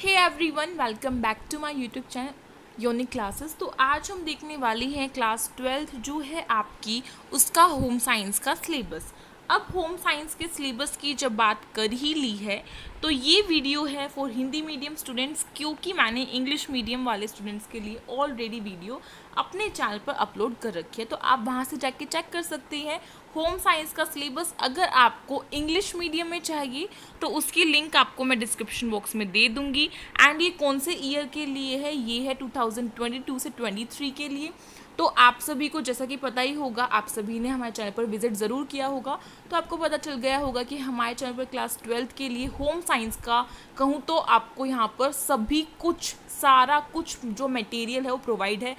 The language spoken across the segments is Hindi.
Hey everyone, welcome back to my YouTube channel Unique Classes. तो आज हम देखने वाले हैं क्लास 12 जो है आपकी उसका होम साइंस का सिलेबस। अब होम साइंस के सिलेबस की जब बात कर ही ली है तो ये वीडियो है फॉर हिंदी मीडियम स्टूडेंट्स, क्योंकि मैंने इंग्लिश मीडियम वाले स्टूडेंट्स के लिए ऑलरेडी वीडियो अपने चैनल पर अपलोड कर रखी है, तो आप वहाँ से जाके चेक कर सकते हैं होम साइंस का सिलेबस। अगर आपको इंग्लिश मीडियम में चाहिए तो उसकी लिंक आपको मैं डिस्क्रिप्शन बॉक्स में दे दूंगी। एंड ये कौन से ईयर के लिए है, ये है 2022 से 23 के लिए। तो आप सभी को जैसा कि पता ही होगा, आप सभी ने हमारे चैनल पर विजिट ज़रूर किया होगा, तो आपको पता चल गया होगा कि हमारे चैनल पर क्लास 12 के लिए होम साइंस का कहूँ तो आपको यहाँ पर सभी कुछ सारा कुछ जो मटेरियल है वो प्रोवाइड है।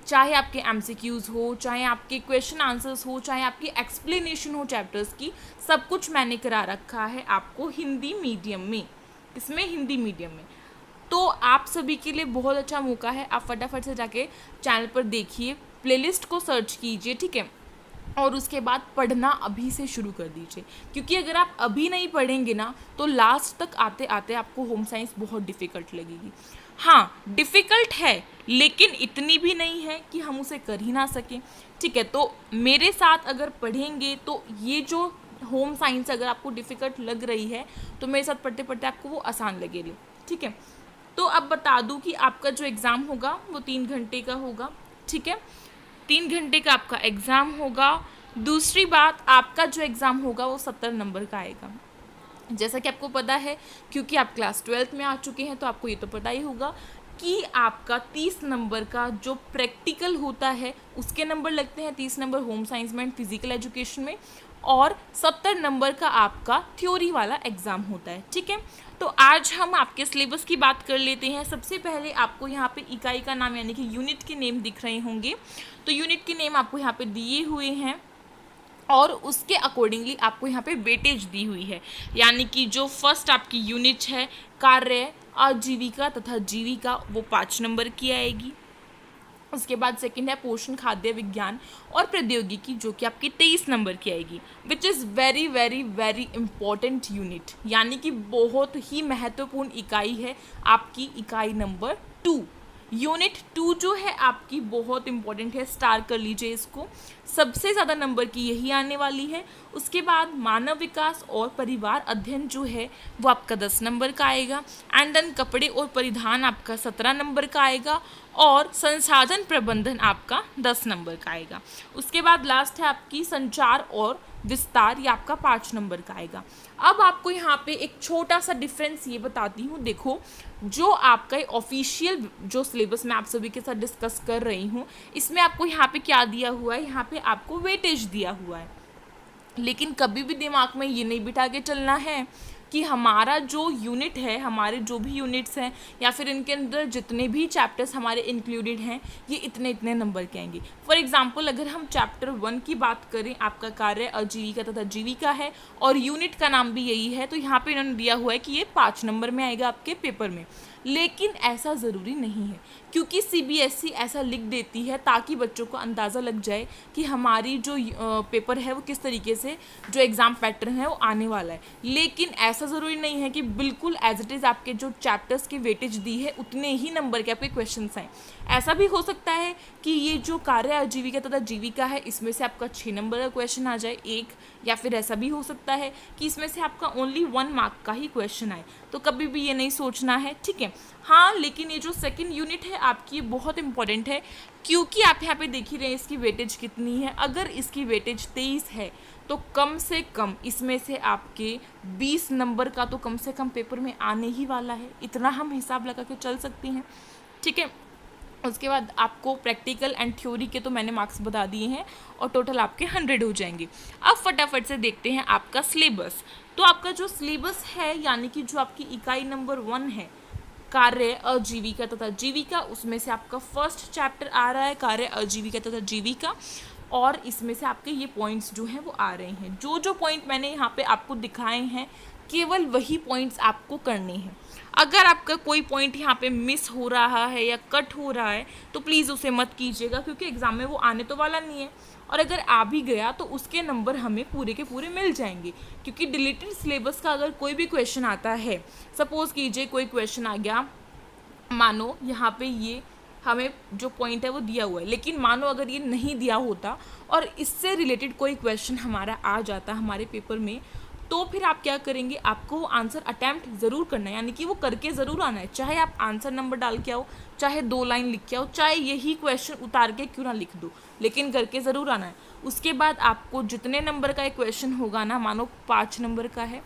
चाहे आपके एमसीक्यूज़ हो, चाहे आपके क्वेश्चन आंसर्स हो, चाहे आपकी एक्सप्लेनेशन हो चैप्टर्स की, सब कुछ मैंने करा रखा है आपको हिंदी मीडियम में, इसमें हिंदी मीडियम में। तो आप सभी के लिए बहुत अच्छा मौका है, आप फटाफट से जाके चैनल पर देखिए, प्लेलिस्ट को सर्च कीजिए, ठीक है, और उसके बाद पढ़ना अभी से शुरू कर दीजिए। क्योंकि अगर आप अभी नहीं पढ़ेंगे ना तो लास्ट तक आते आते आपको होम साइंस बहुत डिफ़िकल्ट लगेगी। हाँ, डिफ़िकल्ट है लेकिन इतनी भी नहीं है कि हम उसे कर ही ना सकें, ठीक है। तो मेरे साथ अगर पढ़ेंगे तो ये जो होम साइंस अगर आपको डिफ़िकल्ट लग रही है तो मेरे साथ पढ़ते पढ़ते आपको वो आसान लगेगी, ठीक है। तो अब बता दूं कि आपका जो एग्ज़ाम होगा वो 3 घंटे का होगा, ठीक है। 3 घंटे का आपका एग्ज़ाम होगा। दूसरी बात, आपका जो एग्ज़ाम होगा वो 70 नंबर का आएगा। जैसा कि आपको पता है, क्योंकि आप क्लास 12 में आ चुके हैं तो आपको ये तो पता ही होगा कि आपका 30 नंबर का जो प्रैक्टिकल होता है उसके नंबर लगते हैं, 30 नंबर होम साइंस में एंड फिजिकल एजुकेशन में, और 70 नंबर का आपका थ्योरी वाला एग्ज़ाम होता है, ठीक है। तो आज हम आपके सिलेबस की बात कर लेते हैं। सबसे पहले आपको यहाँ पे इकाई का नाम यानी कि यूनिट के नेम दिख रहे होंगे, तो यूनिट के नेम आपको यहाँ पे दिए हुए हैं और उसके अकॉर्डिंगली आपको यहाँ पे वेटेज दी हुई है। यानी कि जो फर्स्ट आपकी यूनिट है कार्य, आजीविका तथा जीविका, वो 5 नंबर की आएगी। उसके बाद सेकंड है पोषण, खाद्य विज्ञान और प्रौद्योगिकी, जो कि आपकी 23 नंबर की आएगी, which is very very very important unit, यानी कि बहुत ही महत्वपूर्ण इकाई है आपकी इकाई नंबर 2। यूनिट 2 जो है आपकी बहुत इंपॉर्टेंट है, स्टार कर लीजिए इसको, सबसे ज़्यादा नंबर की यही आने वाली है। उसके बाद मानव विकास और परिवार अध्ययन जो है वो आपका 10 नंबर का आएगा। एंड देन कपड़े और परिधान आपका 17 नंबर का आएगा और संसाधन प्रबंधन आपका 10 नंबर का आएगा। उसके बाद लास्ट है आपकी संचार और विस्तार, ये आपका 5 नंबर का आएगा। अब आपको यहाँ पे एक छोटा सा डिफरेंस ये बताती हूँ। देखो, जो आपका ऑफिशियल जो सिलेबस मैं आप सभी के साथ डिस्कस कर रही हूँ, इसमें आपको यहाँ पे क्या दिया हुआ है, यहाँ पे आपको वेटेज दिया हुआ है। लेकिन कभी भी दिमाग में ये नहीं बिठा के चलना है कि हमारा जो यूनिट है, हमारे जो भी यूनिट्स हैं या फिर इनके अंदर जितने भी चैप्टर्स हमारे इंक्लूडेड हैं, ये इतने इतने नंबर के आएंगे। फॉर एग्जांपल, अगर हम चैप्टर 1 की बात करें, आपका कार्य, आजीविका तथा जीविका है और यूनिट का नाम भी यही है, तो यहाँ पे इन्होंने दिया हुआ है कि ये 5 नंबर में आएगा आपके पेपर में। लेकिन ऐसा ज़रूरी नहीं है, क्योंकि सीबीएसई ऐसा लिख देती है ताकि बच्चों को अंदाज़ा लग जाए कि हमारी जो पेपर है वो किस तरीके से जो एग्ज़ाम पैटर्न है वो आने वाला है। लेकिन ऐसा ज़रूरी नहीं है कि बिल्कुल एज इट इज़ आपके जो चैप्टर्स की वेटेज दी है उतने ही नंबर के आपके क्वेश्चन आए। ऐसा भी हो सकता है कि ये जो कार्य, आजीविका तथा जीविका है, इसमें से आपका 6 नंबर का क्वेश्चन आ जाए एक, या फिर ऐसा भी हो सकता है कि इसमें से आपका ओनली 1 मार्क का ही क्वेश्चन आए। तो कभी भी ये नहीं सोचना है, ठीक है। हाँ, लेकिन ये जो सेकंड यूनिट है आपकी बहुत इंपॉर्टेंट है, क्योंकि आप यहाँ पे देख ही रहे हैं इसकी वेटेज कितनी है। अगर इसकी वेटेज 23 है तो कम से कम इसमें से आपके 20 नंबर का तो कम से कम पेपर में आने ही वाला है, इतना हम हिसाब लगा के चल सकते हैं, ठीक है। उसके बाद आपको प्रैक्टिकल एंड थ्योरी के तो मैंने मार्क्स बता दिए हैं और टोटल आपके 100 हो जाएंगे। अब फटाफट से देखते हैं आपका सिलेबस। तो आपका जो सिलेबस है, यानी कि जो आपकी इकाई नंबर 1 है कार्य, आजीविका तथा जीविका, उसमें से आपका फर्स्ट चैप्टर आ रहा है कार्य, आजीविका तथा जीविका, और इसमें से आपके ये पॉइंट्स जो हैं वो आ रहे हैं। जो जो पॉइंट मैंने यहाँ पे आपको दिखाए हैं केवल वही पॉइंट्स आपको करने हैं। अगर आपका कोई पॉइंट यहाँ पे मिस हो रहा है या कट हो रहा है तो प्लीज़ उसे मत कीजिएगा, क्योंकि एग्ज़ाम में वो आने तो वाला नहीं है। और अगर आ भी गया तो उसके नंबर हमें पूरे के पूरे मिल जाएंगे, क्योंकि डिलीटेड सिलेबस का अगर कोई भी क्वेश्चन आता है, सपोज़ कीजिए कोई क्वेश्चन आ गया, मानो यहाँ पे ये हमें जो पॉइंट है वो दिया हुआ है, लेकिन मानो अगर ये नहीं दिया होता और इससे रिलेटेड कोई क्वेश्चन हमारा आ जाता हमारे पेपर में, तो फिर आप क्या करेंगे, आपको वो आंसर अटैम्प्ट ज़रूर करना है, यानी कि वो करके ज़रूर आना है। चाहे आप आंसर नंबर डाल के आओ, चाहे 2 लाइन लिख के आओ, चाहे यही क्वेश्चन उतार के क्यों ना लिख दो, लेकिन करके ज़रूर आना है। उसके बाद आपको जितने नंबर का एक क्वेश्चन होगा ना, मानो 5 नंबर का है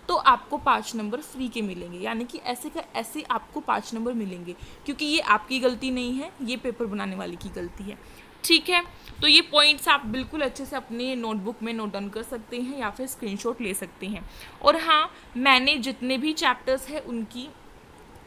तो आपको 5 नंबर फ्री के मिलेंगे, यानी कि ऐसे का ऐसे आपको 5 नंबर मिलेंगे, क्योंकि ये आपकी गलती नहीं है, ये पेपर बनाने वाले की गलती है। ठीक है, तो ये पॉइंट्स आप बिल्कुल अच्छे से अपने नोटबुक में नोट डाउन कर सकते हैं या फिर स्क्रीनशॉट ले सकते हैं। और हाँ, मैंने जितने भी चैप्टर्स हैं उनकी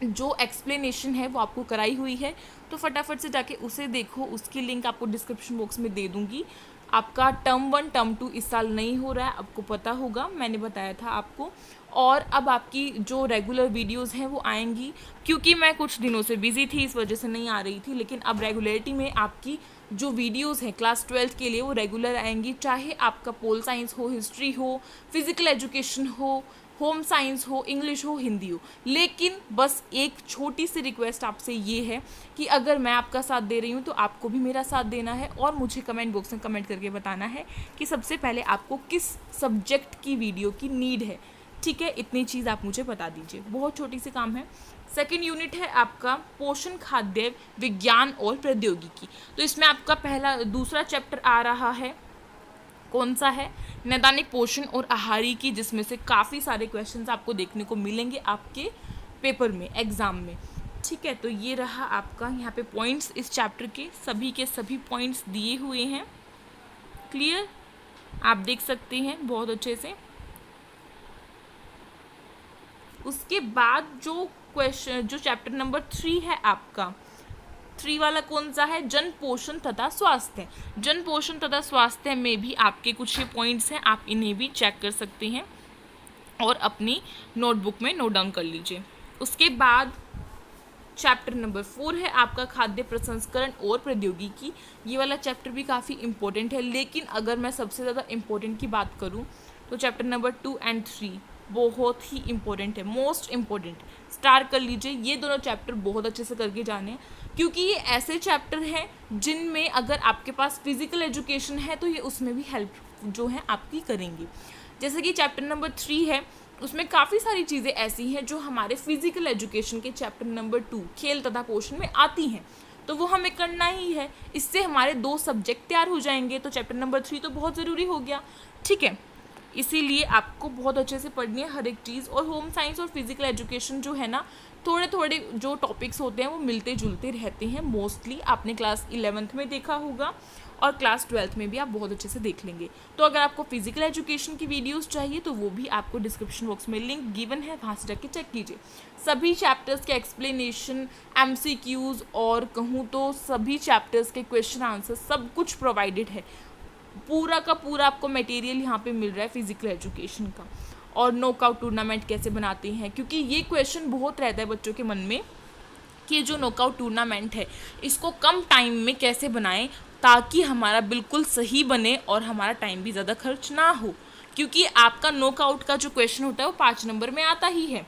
जो एक्सप्लेनेशन है वो आपको कराई हुई है, तो फटाफट से जाके उसे देखो, उसकी लिंक आपको डिस्क्रिप्शन बॉक्स में दे दूँगी। आपका टर्म 1 टर्म 2 इस साल नहीं हो रहा है, आपको पता होगा, मैंने बताया था आपको। और अब आपकी जो रेगुलर वीडियोस हैं वो आएंगी, क्योंकि मैं कुछ दिनों से बिजी थी इस वजह से नहीं आ रही थी, लेकिन अब रेगुलरिटी में आपकी जो वीडियोस हैं क्लास 12 के लिए वो रेगुलर आएंगी, चाहे आपका पोल साइंस हो, हिस्ट्री हो, फिजिकल एजुकेशन हो, होम साइंस हो, इंग्लिश हो, हिंदी हो। लेकिन बस एक छोटी सी रिक्वेस्ट आपसे ये है कि अगर मैं आपका साथ दे रही हूँ तो आपको भी मेरा साथ देना है, और मुझे कमेंट बॉक्स में कमेंट करके बताना है कि सबसे पहले आपको किस सब्जेक्ट की वीडियो की नीड है। ठीक है, इतनी चीज़ आप मुझे बता दीजिए, बहुत छोटी सी काम है। सेकेंड यूनिट है आपका पोषण, खाद्य विज्ञान और प्रौद्योगिकी। तो इसमें आपका दूसरा चैप्टर आ रहा है, कौन सा है, नैदानिक पोषण और आहारी की, जिसमें से काफ़ी सारे क्वेश्चंस आपको देखने को मिलेंगे आपके पेपर में, एग्ज़ाम में। ठीक है, तो ये रहा आपका यहाँ पे पॉइंट्स, इस चैप्टर के सभी पॉइंट्स दिए हुए हैं। क्लियर, आप देख सकते हैं बहुत अच्छे से। उसके बाद जो चैप्टर नंबर 3 है आपका, 3 वाला कौन सा है, जन पोषण तथा स्वास्थ्य। जन पोषण तथा स्वास्थ्य में भी आपके कुछ ये पॉइंट्स हैं, आप इन्हें भी चेक कर सकते हैं और अपनी नोटबुक में नोट डाउन कर लीजिए। उसके बाद चैप्टर नंबर 4 है आपका खाद्य प्रसंस्करण और प्रौद्योगिकी। ये वाला चैप्टर भी काफ़ी इंपॉर्टेंट है, लेकिन अगर मैं सबसे ज़्यादा इम्पोर्टेंट की बात करूँ तो चैप्टर नंबर 2 और 3 बहुत ही इम्पोर्टेंट है, मोस्ट इम्पोर्टेंट। स्टार कर लीजिए, ये दोनों चैप्टर बहुत अच्छे से करके जाने हैं, क्योंकि ये ऐसे चैप्टर हैं जिनमें अगर आपके पास फिजिकल एजुकेशन है तो ये उसमें भी हेल्प जो है आपकी करेंगी। जैसे कि चैप्टर नंबर 3 है, उसमें काफ़ी सारी चीज़ें ऐसी हैं जो हमारे फिजिकल एजुकेशन के चैप्टर नंबर 2 खेल तथा पोषण में आती हैं, तो वो हमें करना ही है। इससे हमारे 2 सब्जेक्ट तैयार हो जाएंगे, तो चैप्टर नंबर 3 तो बहुत ज़रूरी हो गया। ठीक है, इसीलिए आपको बहुत अच्छे से पढ़नी है हर एक चीज़। और होम साइंस और फिजिकल एजुकेशन जो है ना, थोड़े थोड़े जो टॉपिक्स होते हैं वो मिलते जुलते रहते हैं। मोस्टली आपने क्लास 11th में देखा होगा और क्लास 12th में भी आप बहुत अच्छे से देख लेंगे। तो अगर आपको फिजिकल एजुकेशन की वीडियोस चाहिए तो वो भी आपको डिस्क्रिप्शन बॉक्स में लिंक गिवन है, वहाँ से जाके चेक कीजिए। सभी चैप्टर्स के एक्सप्लेनेशन, MCQs और कहूँ तो सभी चैप्टर्स के क्वेश्चन आंसर सब कुछ प्रोवाइडेड है। पूरा का पूरा आपको मटेरियल यहाँ पे मिल रहा है फिजिकल एजुकेशन का। और नॉकआउट टूर्नामेंट कैसे बनाते हैं, क्योंकि ये क्वेश्चन बहुत रहता है बच्चों के मन में कि जो नॉकआउट टूर्नामेंट है इसको कम टाइम में कैसे बनाएं ताकि हमारा बिल्कुल सही बने और हमारा टाइम भी ज़्यादा खर्च ना हो, क्योंकि आपका नॉकआउट का जो क्वेश्चन होता है वो 5 नंबर में आता ही है।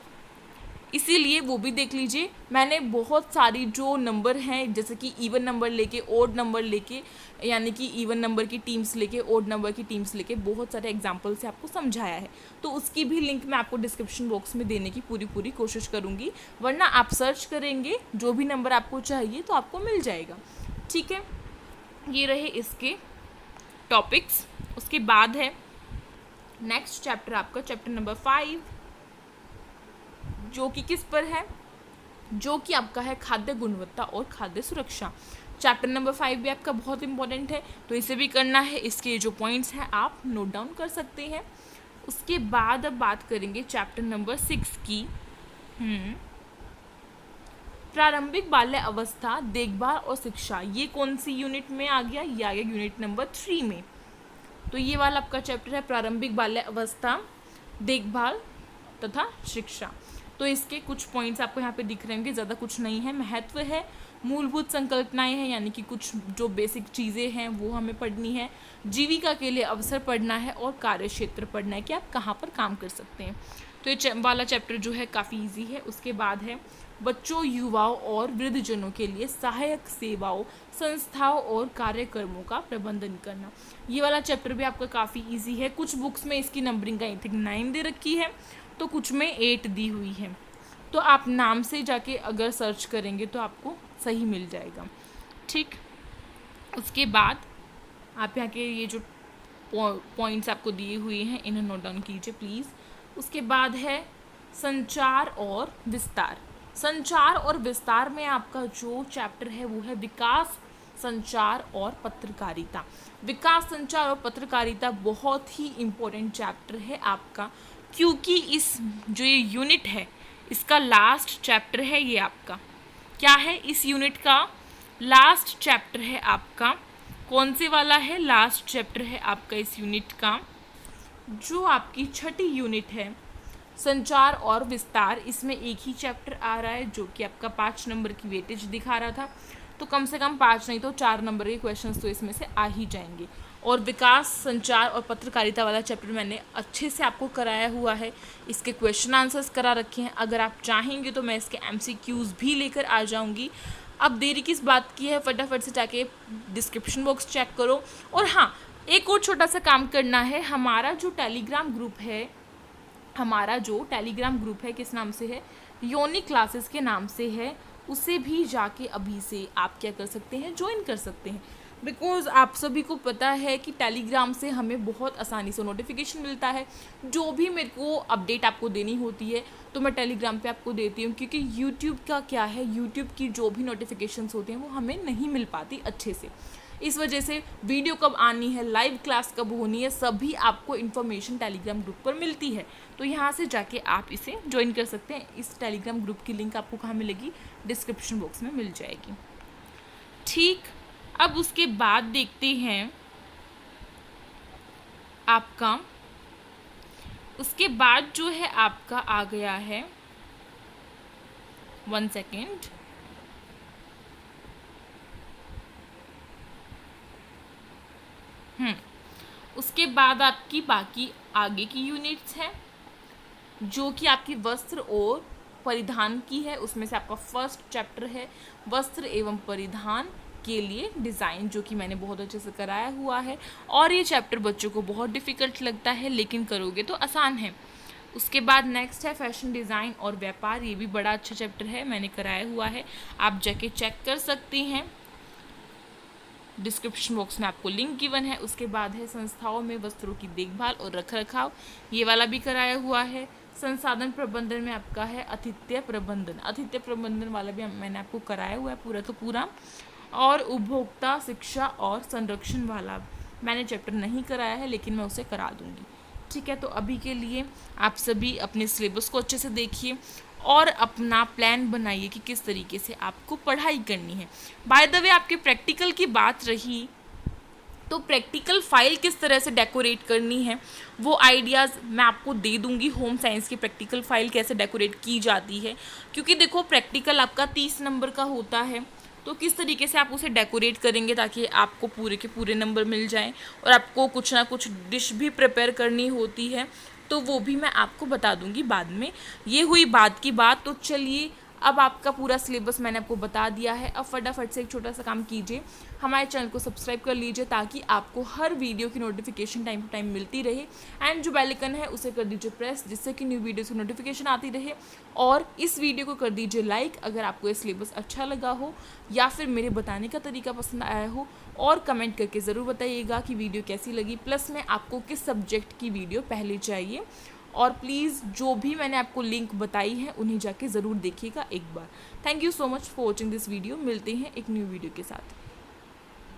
इसीलिए वो भी देख लीजिए। मैंने बहुत सारी जो नंबर हैं, जैसे कि इवन नंबर लेके ओड नंबर लेके, यानी कि इवन नंबर की टीम्स लेके ओड नंबर की टीम्स लेके बहुत सारे एग्जाम्पल से आपको समझाया है, तो उसकी भी लिंक मैं आपको डिस्क्रिप्शन बॉक्स में देने की पूरी कोशिश करूँगी। वरना आप सर्च करेंगे जो भी नंबर आपको चाहिए तो आपको मिल जाएगा। ठीक है, ये रहे इसके टॉपिक्स। उसके बाद है नेक्स्ट चैप्टर आपका चैप्टर नंबर 5, जो कि किस पर है, जो कि आपका है खाद्य गुणवत्ता और खाद्य सुरक्षा। चैप्टर नंबर 5 भी आपका बहुत इंपॉर्टेंट है, तो इसे भी करना है। इसके जो पॉइंट्स हैं आप नोट डाउन कर सकते हैं। उसके बाद अब बात करेंगे चैप्टर नंबर 6 की। प्रारंभिक बाल्य अवस्था, देखभाल और शिक्षा। ये कौन सी यूनिट में आ गया, ये आ गया यूनिट नंबर 3 में। तो ये वाला आपका चैप्टर है प्रारंभिक बाल्य अवस्था, देखभाल तथा शिक्षा। तो इसके कुछ पॉइंट्स आपको यहाँ पे दिख रहे होंगे, ज़्यादा कुछ नहीं है। महत्व है, मूलभूत संकल्पनाएं हैं यानी कि कुछ जो बेसिक चीज़ें हैं वो हमें पढ़नी है, जीविका के लिए अवसर पढ़ना है और कार्य क्षेत्र पढ़ना है कि आप कहाँ पर काम कर सकते हैं। तो ये वाला चैप्टर जो है काफ़ी इजी है। उसके बाद है बच्चों, युवाओं और वृद्धजनों के लिए सहायक सेवाओं, संस्थाओं और कार्यक्रमों का प्रबंधन करना। ये वाला चैप्टर भी आपका काफ़ी इजी है। कुछ बुक्स में इसकी नंबरिंग आई थिंक 9 दे रखी है, तो कुछ में 8 दी हुई है। तो आप नाम से जाके अगर सर्च करेंगे तो आपको सही मिल जाएगा, ठीक। उसके बाद आप यहाँ के ये जो पॉइंट्स आपको दिए हुए हैं इन्हें नोट डाउन कीजिए प्लीज़। उसके बाद है संचार और विस्तार। संचार और विस्तार में आपका जो चैप्टर है वो है विकास, संचार और पत्रकारिता। विकास, संचार और पत्रकारिता बहुत ही इम्पोर्टेंट चैप्टर है आपका, क्योंकि इस जो ये यूनिट है इसका लास्ट चैप्टर है। ये आपका क्या है, इस यूनिट का लास्ट चैप्टर है आपका। कौन से वाला है, लास्ट चैप्टर है आपका इस यूनिट का। जो आपकी छठी यूनिट है संचार और विस्तार, इसमें एक ही चैप्टर आ रहा है जो कि आपका 5 नंबर की वेटेज दिखा रहा था। तो कम से कम 5 नहीं तो 4 नंबर के क्वेश्चंस तो इसमें से आ ही जाएंगे। और विकास, संचार और पत्रकारिता वाला चैप्टर मैंने अच्छे से आपको कराया हुआ है, इसके क्वेश्चन आंसर्स करा रखे हैं। अगर आप चाहेंगे तो मैं इसके MCQs भी लेकर आ जाऊंगी। अब देरी किस बात की है, फटाफट से जाके डिस्क्रिप्शन बॉक्स चेक करो। और हाँ, एक और छोटा सा काम करना है, हमारा जो टेलीग्राम ग्रुप है किस नाम से है, योनिक क्लासेस के नाम से है, उसे भी जाके अभी से आप क्या कर सकते हैं, ज्वाइन कर सकते हैं। बिकॉज़ आप सभी को पता है कि टेलीग्राम से हमें बहुत आसानी से नोटिफिकेशन मिलता है। जो भी मेरे को अपडेट आपको देनी होती है तो मैं टेलीग्राम पे आपको देती हूँ, क्योंकि यूट्यूब का क्या है, यूट्यूब की जो भी नोटिफिकेशंस होती हैं वो हमें नहीं मिल पाती अच्छे से। इस वजह से वीडियो कब आनी है, लाइव क्लास कब होनी है, सभी आपको इन्फॉर्मेशन टेलीग्राम ग्रुप पर मिलती है। तो यहाँ से जाके आप इसे ज्वाइन कर सकते हैं। इस टेलीग्राम ग्रुप की लिंक आपको कहाँ मिलेगी, डिस्क्रिप्शन बॉक्स में मिल जाएगी, ठीक। अब उसके बाद देखते हैं आपका, उसके बाद जो है आपका आ गया है, 1 सेकेंड, उसके बाद आपकी बाकी आगे की यूनिट्स हैं जो कि आपकी वस्त्र और परिधान की है। उसमें से आपका फर्स्ट चैप्टर है वस्त्र एवं परिधान के लिए डिज़ाइन, जो कि मैंने बहुत अच्छे से कराया हुआ है। और ये चैप्टर बच्चों को बहुत डिफ़िकल्ट लगता है, लेकिन करोगे तो आसान है। उसके बाद नेक्स्ट है फैशन डिज़ाइन और व्यापार। ये भी बड़ा अच्छा चैप्टर है, मैंने कराया हुआ है, आप जाके चेक कर सकती हैं, डिस्क्रिप्शन बॉक्स में आपको लिंक गिवन है। उसके बाद है संस्थाओं में वस्त्रों की देखभाल और रखरखाव, ये वाला भी कराया हुआ है। संसाधन प्रबंधन में आपका है आतिथ्य प्रबंधन वाला भी मैंने आपको कराया हुआ है पूरा तो पूरा। और उपभोक्ता शिक्षा और संरक्षण वाला मैंने चैप्टर नहीं कराया है, लेकिन मैं उसे करा दूंगी, ठीक है। तो अभी के लिए आप सभी अपने सिलेबस को अच्छे से देखिए और अपना प्लान बनाइए कि किस तरीके से आपको पढ़ाई करनी है। बाय द वे, आपके प्रैक्टिकल की बात रही तो प्रैक्टिकल फाइल किस तरह से डेकोरेट करनी है वो आइडियाज़ मैं आपको दे दूंगी। होम साइंस की प्रैक्टिकल फाइल कैसे डेकोरेट की जाती है, क्योंकि देखो प्रैक्टिकल आपका 30 नंबर का होता है, तो किस तरीके से आप उसे डेकोरेट करेंगे ताकि आपको पूरे के पूरे नंबर मिल जाएं। और आपको कुछ ना कुछ डिश भी प्रिपेयर करनी होती है, तो वो भी मैं आपको बता दूंगी बाद में। ये हुई बात की बात। तो चलिए, अब आपका पूरा सिलेबस मैंने आपको बता दिया है। अब फटाफट से एक छोटा सा काम कीजिए, हमारे चैनल को सब्सक्राइब कर लीजिए ताकि आपको हर वीडियो की नोटिफिकेशन टाइम टू टाइम मिलती रहे। एंड जो बेल आइकन है उसे कर दीजिए प्रेस, जिससे कि न्यू वीडियोस की नोटिफिकेशन आती रहे। और इस वीडियो को कर दीजिए लाइक अगर आपको ये सिलेबस अच्छा लगा हो या फिर मेरे बताने का तरीका पसंद आया हो। और कमेंट करके ज़रूर बताइएगा कि वीडियो कैसी लगी, प्लस में आपको किस सब्जेक्ट की वीडियो पहले चाहिए। और प्लीज़ जो भी मैंने आपको लिंक बताई है उन्हें जाके ज़रूर देखिएगा एक बार। Thank you so much for watching this video. मिलते हैं एक न्यू वीडियो के साथ।